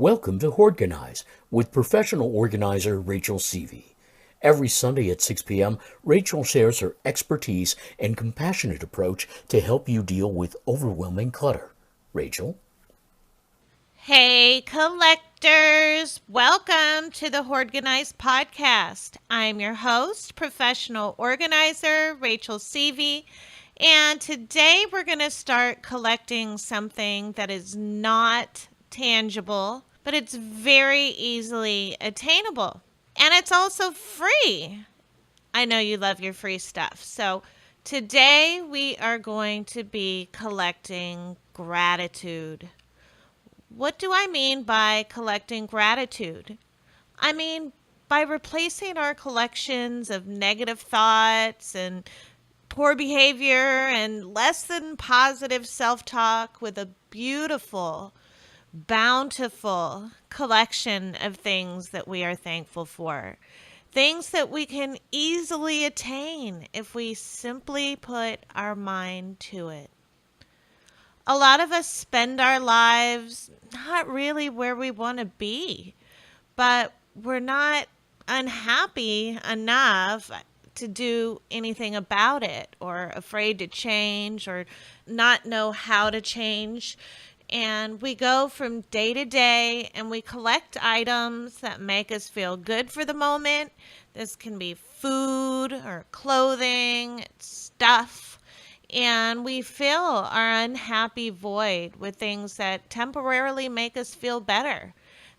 Welcome to Hoardganize with professional organizer Rachel Seavey. Every Sunday at 6 p.m., Rachel shares her expertise and compassionate approach to help you deal with overwhelming clutter. Rachel? Hey, collectors! Welcome to the Hoardganize Podcast. I'm your host, professional organizer Rachel Seavey, and today we're going to start collecting something that is not tangible, but it's very easily attainable. And it's also free. I know you love your free stuff. So today we are going to be collecting gratitude. What do I mean by collecting gratitude? I mean by replacing our collections of negative thoughts and poor behavior and less than positive self-talk with a beautiful, bountiful collection of things that we are thankful for. Things that we can easily attain if we simply put our mind to it. A lot of us spend our lives not really where we want to be, but we're not unhappy enough to do anything about it, or afraid to change, or not know how to change. And we go from day to day and we collect items that make us feel good for the moment. This can be food or clothing, stuff. And we fill our unhappy void with things that temporarily make us feel better.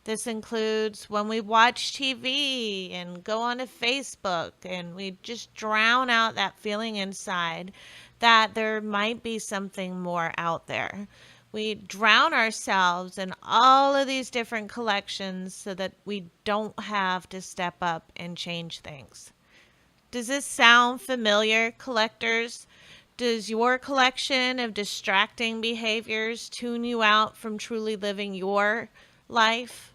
This includes when we watch TV and go onto Facebook and we just drown out that feeling inside that there might be something more out there. We drown ourselves in all of these different collections so that we don't have to step up and change things. Does this sound familiar, collectors? Does your collection of distracting behaviors tune you out from truly living your life?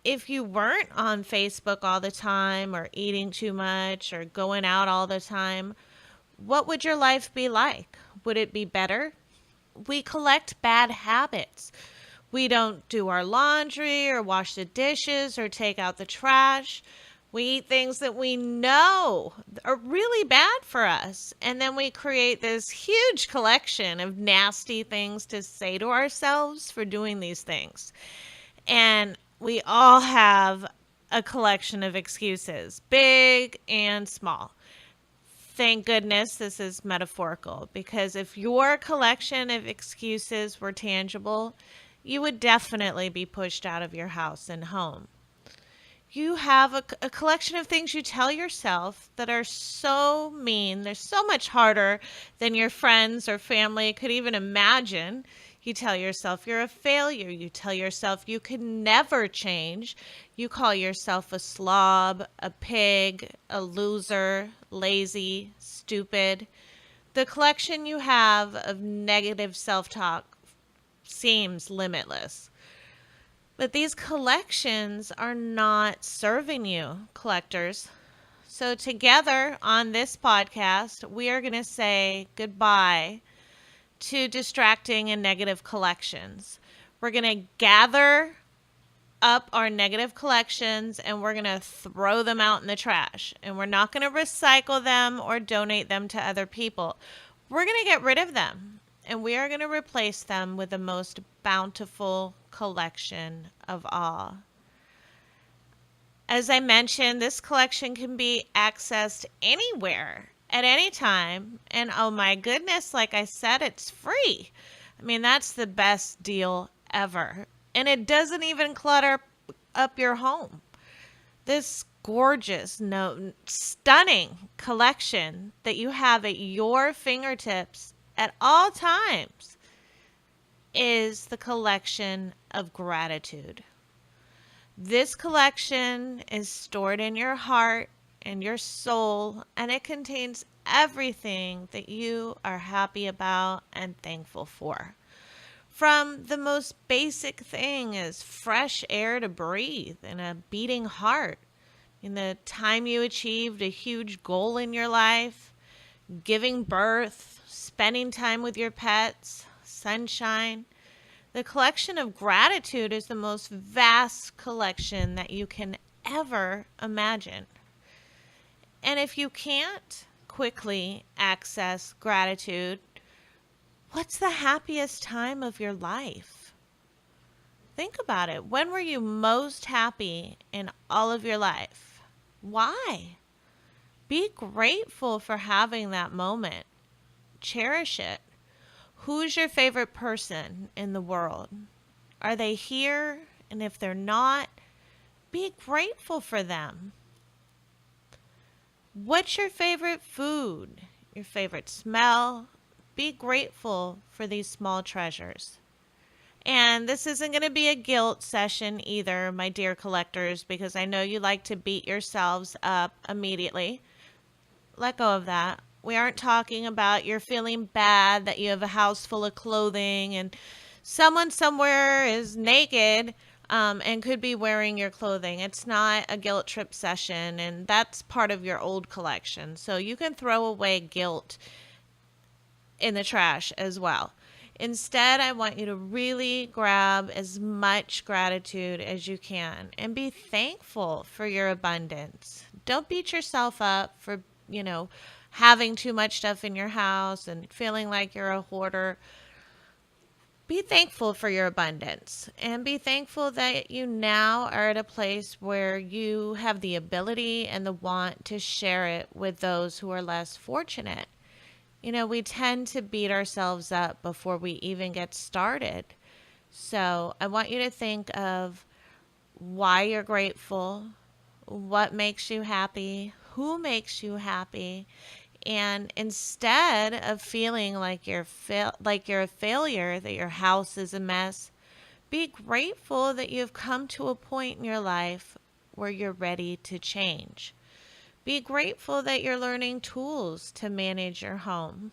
If you weren't on Facebook all the time, or eating too much, or going out all the time, what would your life be like? Would it be better? We collect bad habits. We don't do our laundry, or wash the dishes, or take out the trash. We eat things that we know are really bad for us. And then we create this huge collection of nasty things to say to ourselves for doing these things. And we all have a collection of excuses, big and small. Thank goodness this is metaphorical, because if your collection of excuses were tangible, you would definitely be pushed out of your house and home. You have a collection of things you tell yourself that are so mean. They're so much harder than your friends or family could even imagine. You tell yourself you're a failure. You tell yourself you can never change. You call yourself a slob, a pig, a loser, lazy, stupid. The collection you have of negative self-talk seems limitless. But these collections are not serving you, collectors. So together on this podcast, we are going to say goodbye to distracting and negative collections. We're going to gather up our negative collections and we're going to throw them out in the trash. And we're not going to recycle them or donate them to other people. We're going to get rid of them. And we are going to replace them with the most bountiful collection of all. As I mentioned, this collection can be accessed anywhere at any time. And oh my goodness, like I said, it's free. I mean, that's the best deal ever. And it doesn't even clutter up your home. This gorgeous, stunning collection that you have at your fingertips at all times is the collection of gratitude. This collection is stored in your heart and your soul, and it contains everything that you are happy about and thankful for. From the most basic thing as fresh air to breathe and a beating heart, in the time you achieved a huge goal in your life, giving birth, spending time with your pets, sunshine. The collection of gratitude is the most vast collection that you can ever imagine. And if you can't quickly access gratitude, what's the happiest time of your life? Think about it. When were you most happy in all of your life? Why? Be grateful for having that moment. Cherish it. Who's your favorite person in the world? Are they here? And if they're not, be grateful for them. What's your favorite food? Your favorite smell? Be grateful for these small treasures. And this isn't going to be a guilt session either, my dear collectors, because I know you like to beat yourselves up immediately. Let go of that. We aren't talking about you're feeling bad that you have a house full of clothing and someone somewhere is naked and could be wearing your clothing. It's not a guilt trip session, and that's part of your old collection. So you can throw away guilt in the trash as well. Instead, I want you to really grab as much gratitude as you can and be thankful for your abundance. Don't beat yourself up for, having too much stuff in your house and feeling like you're a hoarder. Be thankful for your abundance and be thankful that you now are at a place where you have the ability and the want to share it with those who are less fortunate. We tend to beat ourselves up before we even get started. So I want you to think of why you're grateful, what makes you happy, who makes you happy. And instead of feeling like you're a failure, that your house is a mess, be grateful that you've come to a point in your life where you're ready to change. Be grateful that you're learning tools to manage your home.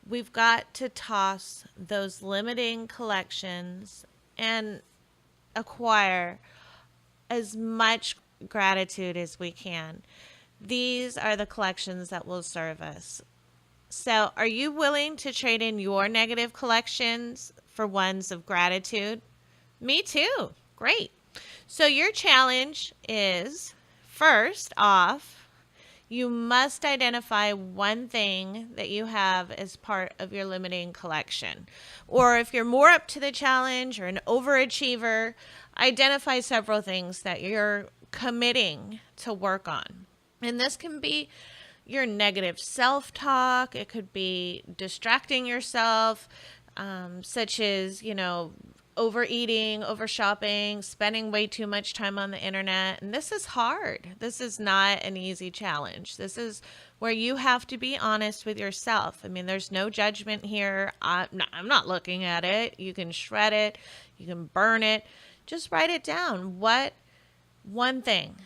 We've got to toss those limiting collections and acquire as much gratitude as we can. These are the collections that will serve us. So, are you willing to trade in your negative collections for ones of gratitude? Me too. Great. So, your challenge is, first off, you must identify one thing that you have as part of your limiting collection. Or if you're more up to the challenge or an overachiever, identify several things that you're committing to work on. And this can be your negative self-talk. It could be distracting yourself, such as, overeating, over shopping, spending way too much time on the internet. And this is hard. This is not an easy challenge. This is where you have to be honest with yourself. I mean, there's no judgment here. I'm not looking at it. You can shred it. You can burn it. Just write it down. One thing.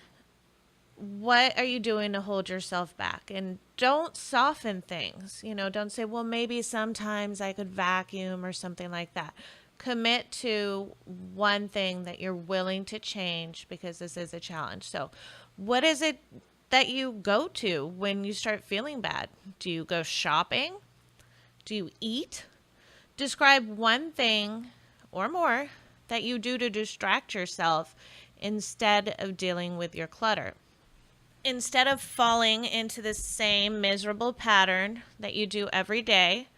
What are you doing to hold yourself back? And don't soften things. Don't say, well, maybe sometimes I could vacuum or something like that. Commit to one thing that you're willing to change because this is a challenge. So what is it that you go to when you start feeling bad? Do you go shopping? Do you eat? Describe one thing or more that you do to distract yourself instead of dealing with your clutter. Instead of falling into the same miserable pattern that you do every day,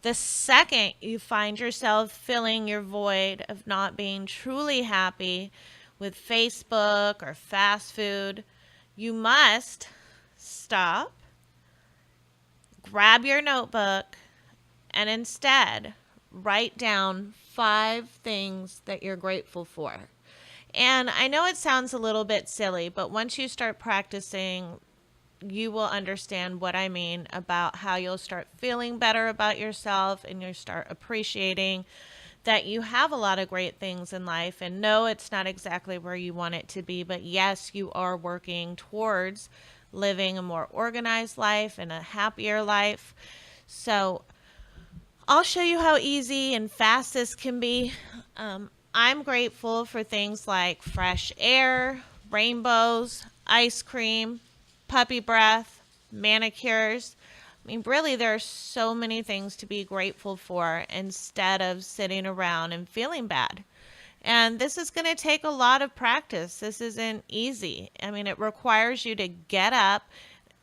the second you find yourself filling your void of not being truly happy with Facebook or fast food, you must stop, grab your notebook, and instead write down 5 things that you're grateful for. And I know it sounds a little bit silly, but once you start practicing, you will understand what I mean about how you'll start feeling better about yourself and you'll start appreciating that you have a lot of great things in life. And no, it's not exactly where you want it to be, but yes, you are working towards living a more organized life and a happier life. So I'll show you how easy and fast this can be. I'm grateful for things like fresh air, rainbows, ice cream, puppy breath, manicures, mean, really, there are so many things to be grateful for instead of sitting around and feeling bad. And this is going to take a lot of practice. This isn't easy. I mean, it requires you to get up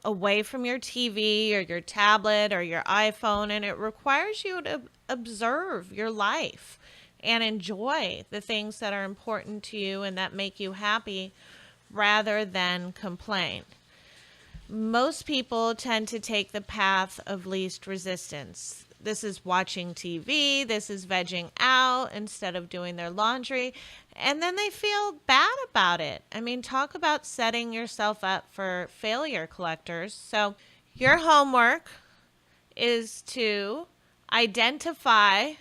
away from your TV or your tablet or your iPhone, and it requires you to observe your life and enjoy the things that are important to you and that make you happy rather than complain. Most people tend to take the path of least resistance. This is watching TV, this is vegging out instead of doing their laundry, and then they feel bad about it. I mean, talk about setting yourself up for failure, collectors. So, your homework is to identify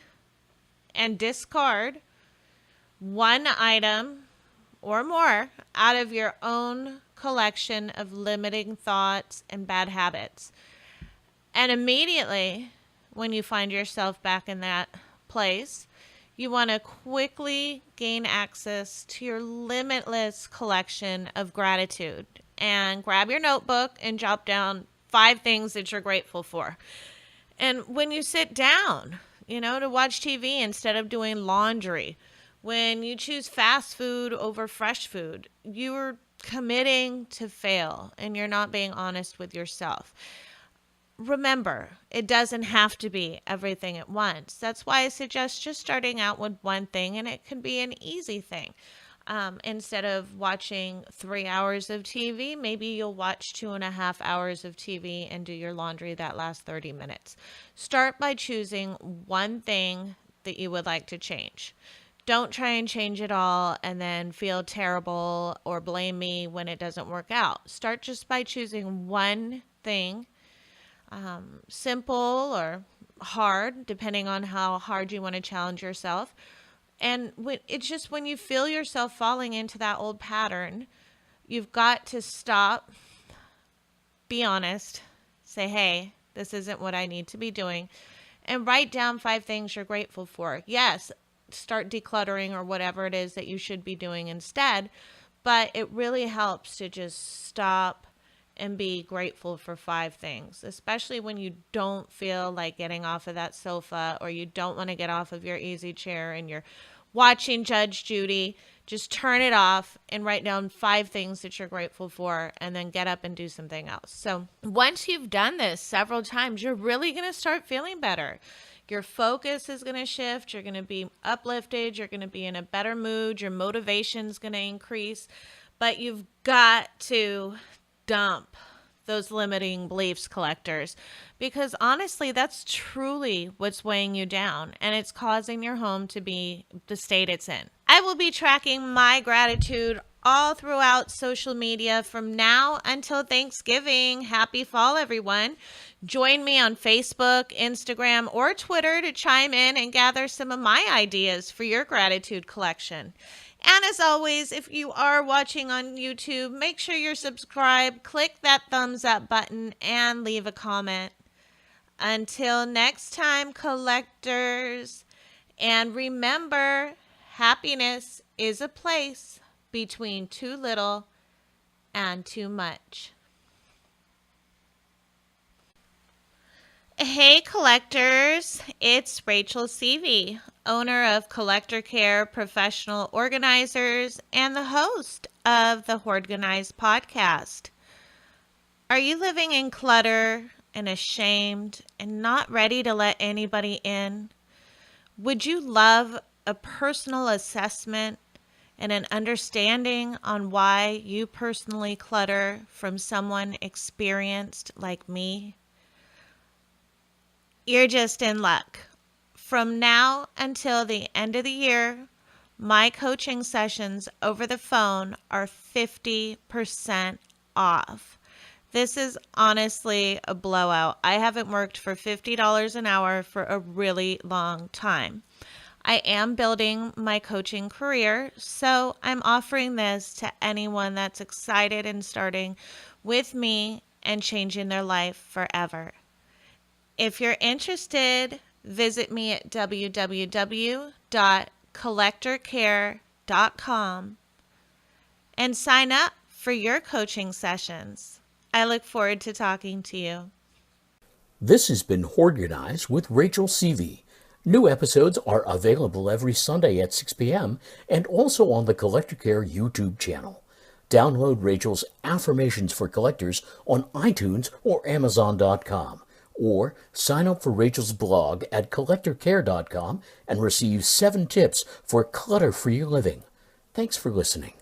and discard one item or more out of your own collection of limiting thoughts and bad habits. And immediately, when you find yourself back in that place, you want to quickly gain access to your limitless collection of gratitude. And grab your notebook and jot down 5 things that you're grateful for. And when you sit down, to watch TV instead of doing laundry, when you choose fast food over fresh food, you're committing to fail and you're not being honest with yourself. Remember, it doesn't have to be everything at once. That's why I suggest just starting out with one thing, and it can be an easy thing. Instead of watching 3 hours of TV, maybe you'll watch 2.5 hours of TV and do your laundry that last 30 minutes. Start by choosing one thing that you would like to change. Don't try and change it all and then feel terrible or blame me when it doesn't work out. Start just by choosing one thing, simple or hard, depending on how hard you want to challenge yourself. And it's just when you feel yourself falling into that old pattern, you've got to stop, be honest, say, hey, this isn't what I need to be doing, and write down 5 things you're grateful for. Yes, start decluttering or whatever it is that you should be doing instead, but it really helps to just stop and be grateful for 5 things, especially when you don't feel like getting off of that sofa or you don't want to get off of your easy chair and you're watching Judge Judy. Just turn it off and write down 5 things that you're grateful for and then get up and do something else. So once you've done this several times, you're really going to start feeling better. Your focus is going to shift. You're going to be uplifted. You're going to be in a better mood. Your motivation is going to increase. But you've got to dump those limiting beliefs, collectors, because honestly, that's truly what's weighing you down, and it's causing your home to be the state it's in. I will be tracking my gratitude all throughout social media from now until Thanksgiving. Happy fall, everyone. Join me on Facebook, Instagram, or Twitter to chime in and gather some of my ideas for your gratitude collection. And as always, if you are watching on YouTube, make sure you're subscribed, click that thumbs up button, and leave a comment. Until next time, collectors, and remember, happiness is a place between too little and too much. Hey collectors, it's Rachel Seavey, owner of Collector Care Professional Organizers and the host of the Hoardganize Podcast. Are you living in clutter and ashamed and not ready to let anybody in? Would you love a personal assessment and an understanding on why you personally clutter from someone experienced like me? You're just in luck. From now until the end of the year, my coaching sessions over the phone are 50% off. This is honestly a blowout. I haven't worked for $50 an hour for a really long time. I am building my coaching career, so I'm offering this to anyone that's excited and starting with me and changing their life forever. If you're interested, visit me at www.collectorcare.com and sign up for your coaching sessions. I look forward to talking to you. This has been Hoardganize with Rachel Seavey. New episodes are available every Sunday at 6 p.m. and also on the Collector Care YouTube channel. Download Rachel's Affirmations for Collectors on iTunes or Amazon.com, or sign up for Rachel's blog at collectorcare.com and receive 7 tips for clutter-free living. Thanks for listening.